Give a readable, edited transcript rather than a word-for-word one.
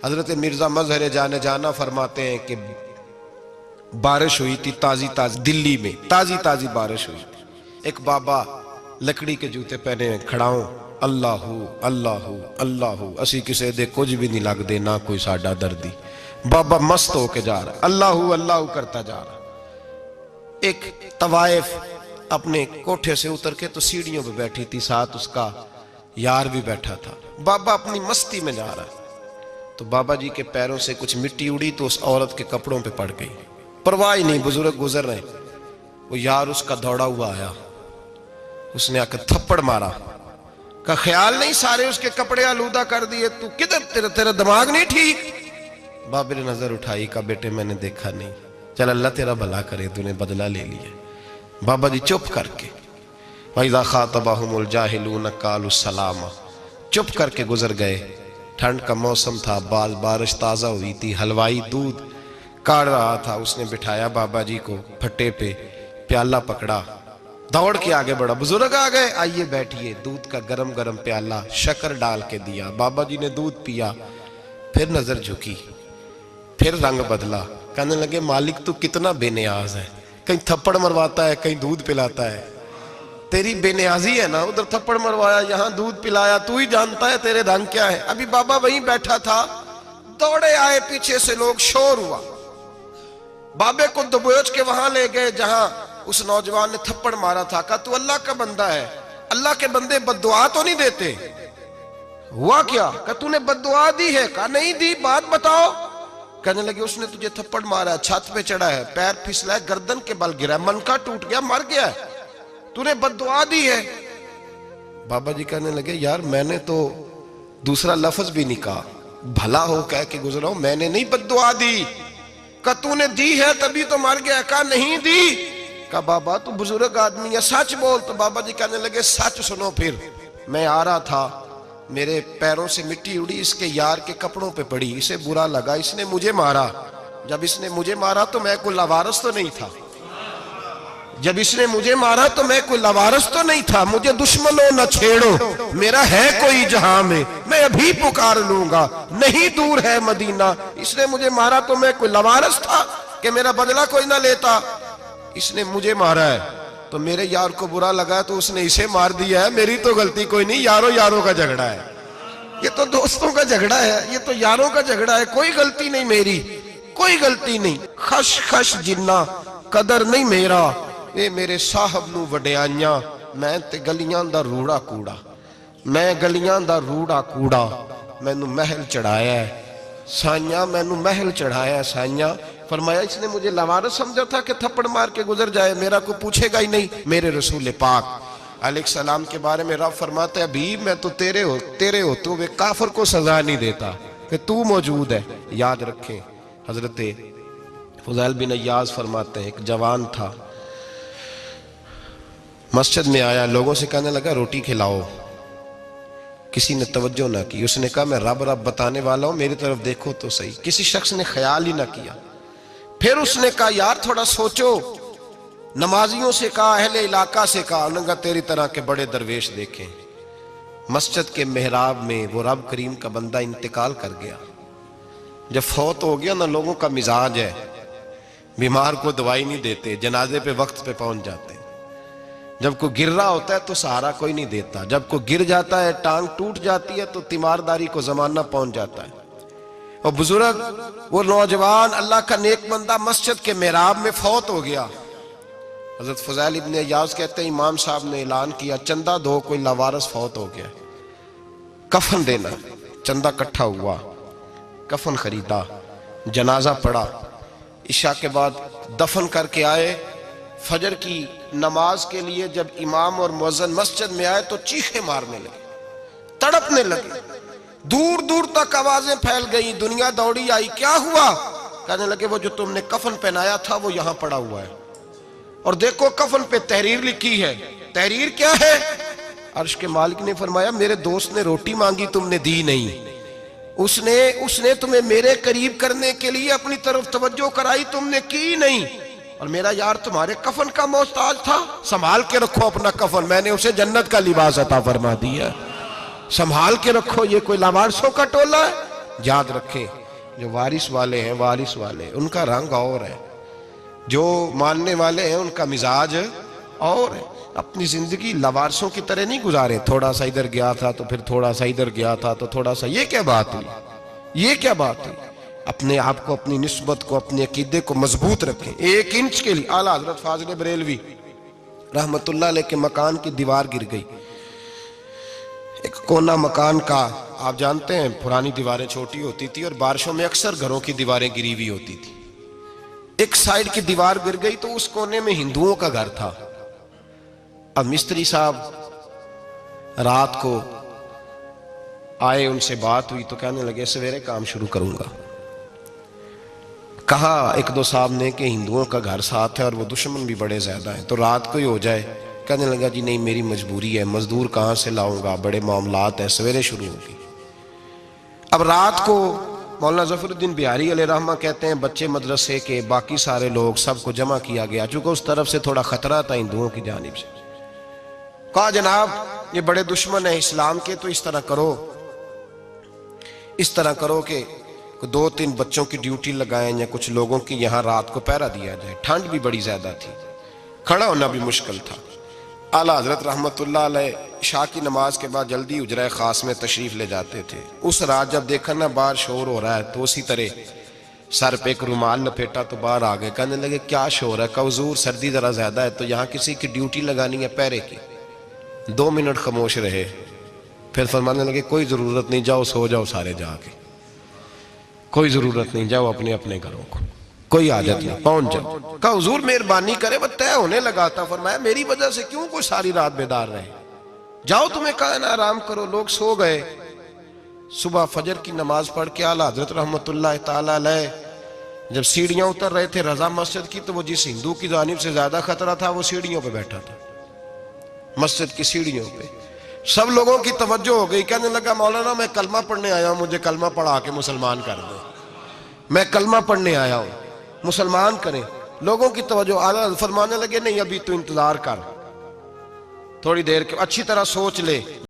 حضرت مرزا مظہر جانے جانا فرماتے ہیں کہ بارش ہوئی تھی تازی تازی، دلی میں تازی تازی بارش ہوئی تھی. ایک بابا لکڑی کے جوتے پہنے کھڑا ہوں، اللہ اللہ اللہ، اسی کسے دے کچھ بھی نہیں لگ دے، نہ کوئی ساڈا دردی. بابا مست ہو کے جا رہا، اللہ اللہ کرتا جا رہا. ایک طوائف اپنے کوٹھے سے اتر کے تو سیڑھیوں پہ بیٹھی تھی، ساتھ اس کا یار بھی بیٹھا تھا. بابا اپنی مستی میں جا رہا، تو بابا جی کے پیروں سے کچھ مٹی اڑی تو اس عورت کے کپڑوں پہ پڑ گئی. پرواہ نہیں، بزرگ گزر رہے. وہ یار اس کا دوڑا ہوا آیا، اس نے آ کے تھپڑ مارا. کا خیال نہیں سارے اس کے کپڑے آلودہ کر دیے، تو کدھر تیرا دماغ نہیں ٹھیک؟ بابے نے نظر اٹھائی، کہا بیٹے میں نے دیکھا نہیں، چل اللہ تیرا بھلا کرے، تو نے بدلہ لے لیا. بابا جی چپ کر کے وَإِذَا خَاطَبَهُمُ الْجَاهِلُونَ قَالُوا السَّلَامَ، چپ کر کے گزر گئے. ٹھنڈ کا موسم تھا، بارش تازہ ہوئی تھی، حلوائی دودھ کاڑ رہا تھا. اس نے بٹھایا بابا جی کو پھٹے پہ، پیالہ پکڑا، دوڑ کے آگے بڑھا. بزرگ آ گئے، آئیے بیٹھیے. دودھ کا گرم گرم پیالہ شکر ڈال کے دیا. بابا جی نے دودھ پیا، پھر نظر جھکی، پھر رنگ بدلا. کہنے لگے مالک تو کتنا بے نیاز ہے، کہیں تھپڑ مرواتا ہے، کہیں دودھ پلاتا ہے. تیری بے نیازی ہے نا، ادھر تھپڑ مروایا، یہاں دودھ پلایا، تو ہی جانتا ہے تیرے رنگ کیا ہے. ابھی بابا وہیں بیٹھا تھا، دوڑے آئے پیچھے سے لوگ، شور ہوا. بابے کو دبوچ کے وہاں لے گئے جہاں اس نوجوان نے تھپڑ مارا تھا. کہا تو اللہ کا بندہ ہے، اللہ کے بندے بد دعا تو نہیں دیتے. ہوا کیا؟ کہا تو نے بد دعا دی ہے؟ کہا نہیں دی، بات بتاؤ. کہنے لگے اس نے تجھے تھپڑ مارا ہے، چھت پہ چڑھا ہے، پیر پھسلا ہے، گردن کے بل گرا ہے، منکا ٹوٹ گیا، مر گیا ہے، تو نے بد دعا دی ہے. بابا جی کہنے لگے یار میں نے تو دوسرا لفظ بھی نہیں کہا، بھلا ہو کہہ کے گزرا ہوں، میں نے نہیں بد دعا دی. کہا تو نے دی ہے تبھی تو مر گیا. کہا نہیں دی. کہا بابا تو بزرگ آدمی ہے، سچ بول. تو بابا جی کہنے لگے سچ سنو. پھر میں آ رہا تھا، میرے پیروں سے مٹی اڑی، اس کے یار کے کپڑوں پہ پڑی، اسے برا لگا، اس نے مجھے مارا. جب اس نے مجھے مارا تو میں کوئی لاوارث تو نہیں تھا، جب اس نے مجھے مارا تو میں کوئی لاوارث تو نہیں تھا. مجھے دشمنوں نہ چھیڑو، میرا ہے کوئی جہاں میں ابھی پکار لوں گا، نہیں دور ہے مدینہ. اس نے مجھے مارا تو میں کوئی لاوارث تھا کہ میرا بدلہ کوئی نہ لیتا. اس نے مجھے مارا ہے تو میرے یار کو برا لگا تو اس نے اسے مار دیا ہے، میری تو غلطی کوئی نہیں. یاروں کا جھگڑا ہے، یہ تو دوستوں کا جھگڑا ہے، یہ تو یاروں کا جھگڑا ہے، کوئی غلطی نہیں میری، کوئی غلطی نہیں. خش خش جنہ قدر نہیں میرا، اے میرے صاحب نو وڈیاں، میں تے گلیاں دا روڑا کوڑا، میں گلیاں دا روڑا کوڑا. میں نو محل چڑھایا ہے سائیاں، میں نو محل چڑھایا ہے سائیاں. فرمایا اس نے مجھے لاوارث سمجھا تھا کہ تھپڑ مار کے گزر جائے، میرا کوئی پوچھے گا ہی نہیں. میرے رسول پاک علیہ السلام کے بارے میں رب فرماتا ہے ابھی میں تو تیرے ہوتے ہوئے کافر کو سزا نہیں دیتا کہ تو موجود ہے. یاد رکھیں حضرت فضیل بن عیاض فرماتے ہیں ایک جوان تھا، مسجد میں آیا، لوگوں سے کہنے لگا روٹی کھلاؤ. کسی نے توجہ نہ کی. اس نے کہا میں رب بتانے والا ہوں، میری طرف دیکھو تو صحیح. کسی شخص نے خیال ہی نہ کیا. پھر اس نے کہا یار تھوڑا سوچو. نمازیوں سے کہا، اہل علاقہ سے کہا، انہوں نے کہا تیری طرح کے بڑے درویش دیکھیں. مسجد کے محراب میں وہ رب کریم کا بندہ انتقال کر گیا. جب فوت ہو گیا نا، لوگوں کا مزاج ہے، بیمار کو دوائی نہیں دیتے، جنازے پہ وقت پہ پہنچ جاتے. جب کوئی گر رہا ہوتا ہے تو سہارا کوئی نہیں دیتا، جب کوئی گر جاتا ہے، ٹانگ ٹوٹ جاتی ہے تو تیمارداری کو زمانہ پہنچ جاتا ہے. اور بزرگ وہ نوجوان اللہ کا نیک بندہ مسجد کے محراب میں فوت ہو گیا. حضرت فضیل ابن عیاض کہتے ہیں امام صاحب نے اعلان کیا چندہ دو، کوئی لاوارث فوت ہو گیا، کفن دینا. چندہ کٹھا ہوا، کفن خریدا، جنازہ پڑا. عشاء کے بعد دفن کر کے آئے. فجر کی نماز کے لیے جب امام اور مؤذن مسجد میں آئے تو چیخیں مارنے لگے، تڑپنے لگے. دور دور تک آوازیں پھیل گئی، دنیا دوڑی آئی. کیا ہوا؟ کہنے لگے وہ جو تم نے کفن پہنایا تھا وہ یہاں پڑا ہوا ہے، اور دیکھو کفن پہ تحریر لکھی ہے. تحریر کیا ہے؟ عرش کے مالک نے فرمایا میرے دوست نے روٹی مانگی تم نے دی نہیں، اس نے تمہیں میرے قریب کرنے کے لیے اپنی طرف توجہ کرائی، تم نے کی نہیں. اور میرا یار تمہارے کفن کا محتاج تھا، سنبھال کے رکھو اپنا کفن، میں نے اسے جنت کا لباس عطا فرما دیا، سنبھال کے رکھو. یہ کوئی لاوارثوں کا ٹولہ ہے؟ یاد رکھیں جو وارث والے ہیں، وارث والے ان کا رنگ اور ہے، جو ماننے والے ہیں ان کا مزاج اور ہے۔ اپنی زندگی لوارثوں کی طرح نہیں گزارے، تھوڑا سا ادھر گیا تھا تو پھر تھوڑا سا ادھر گیا تھا تو تھوڑا سا، یہ کیا بات ہوئی، یہ کیا بات ہوئی؟ اپنے آپ کو، اپنی نسبت کو، اپنے عقیدے کو مضبوط رکھیں۔ 1 انچ کے لیے اعلیٰ حضرت فاضل بریلوی رحمت اللہ علیہ کے مکان کی دیوار گر گئی، ایک کونا مکان کا، آپ جانتے ہیں پرانی دیواریں چھوٹی ہوتی تھی اور بارشوں میں اکثر گھروں کی دیواریں گری ہوئی ہوتی تھی، ایک سائیڈ کی دیوار گر گئی تو اس کونے میں ہندوؤں کا گھر تھا۔ اب مستری صاحب رات کو آئے، ان سے بات ہوئی تو کہنے لگے سویرے کام شروع کروں گا۔ کہا 1-2 صاحب نے کہ ہندوؤں کا گھر ساتھ ہے اور وہ دشمن بھی بڑے زیادہ ہیں، تو رات کو ہی ہو جائے۔ کہنے لگا جی نہیں، میری مجبوری ہے، مزدور کہاں سے لاؤں گا، بڑے معاملات ہیں، سویرے شروع ہوگی۔ اب رات کو مولانا ظفر الدین بہاری علیہ رحمہ کہتے ہیں بچے مدرسے کے، باقی سارے لوگ، سب کو جمع کیا گیا، چونکہ اس طرف سے تھوڑا خطرہ تھا ہندوؤں کی جانب سے۔ کہا جناب یہ بڑے دشمن ہیں اسلام کے، تو اس طرح کرو کہ 2-3 بچوں کی ڈیوٹی لگائیں یا کچھ لوگوں کی یہاں رات کو پہرا دیا جائے، ٹھنڈ بھی بڑی زیادہ تھی، کھڑا ہونا بھی مشکل تھا۔ اعلیٰ حضرت رحمت اللہ علیہ عشاء کی نماز کے بعد جلدی حجرہ خاص میں تشریف لے جاتے تھے۔ اس رات جب دیکھا نا باہر شور ہو رہا ہے تو اسی طرح سر پہ ایک رومال لپیٹا تو باہر آ گئے، کہنے لگے کیا شور ہے؟ کہا حضور سردی ذرا زیادہ ہے تو یہاں کسی کی ڈیوٹی لگانی ہے پہرے کی۔ 2 منٹ خاموش رہے، پھر فرمانے لگے کوئی ضرورت نہیں، جاؤ سو جاؤ سارے جا کے، کوئی ضرورت نہیں، جاؤ اپنے اپنے گھروں کو، کوئی حاجت نہیں، پہنچ جاؤ۔ کہا حضور مہربانی کرے، وہ طے ہونے لگا تھا۔ فرمایا میری وجہ سے کیوں کوئی ساری رات بیدار رہے، جاؤ تمہیں کہا نا آرام کرو۔ لوگ سو گئے۔ صبح فجر کی نماز پڑھ کے اعلیٰ حضرت رحمت اللہ تعالی علیہ جب سیڑھیاں اتر رہے تھے رضا مسجد کی، تو وہ جس ہندو کی جانب سے زیادہ خطرہ تھا وہ سیڑھیوں پہ بیٹھا تھا، مسجد کی سیڑھیوں پہ۔ سب لوگوں کی توجہ ہو گئی، کہنے لگا مولانا میں کلمہ پڑھنے آیا ہوں، مجھے کلمہ پڑھا کے مسلمان کر دو، میں کلمہ پڑھنے آیا ہوں، مسلمان کریں۔ لوگوں کی توجہ، اعلیٰ فرمانے لگے نہیں ابھی تو انتظار کر، تھوڑی دیر کے اچھی طرح سوچ لے۔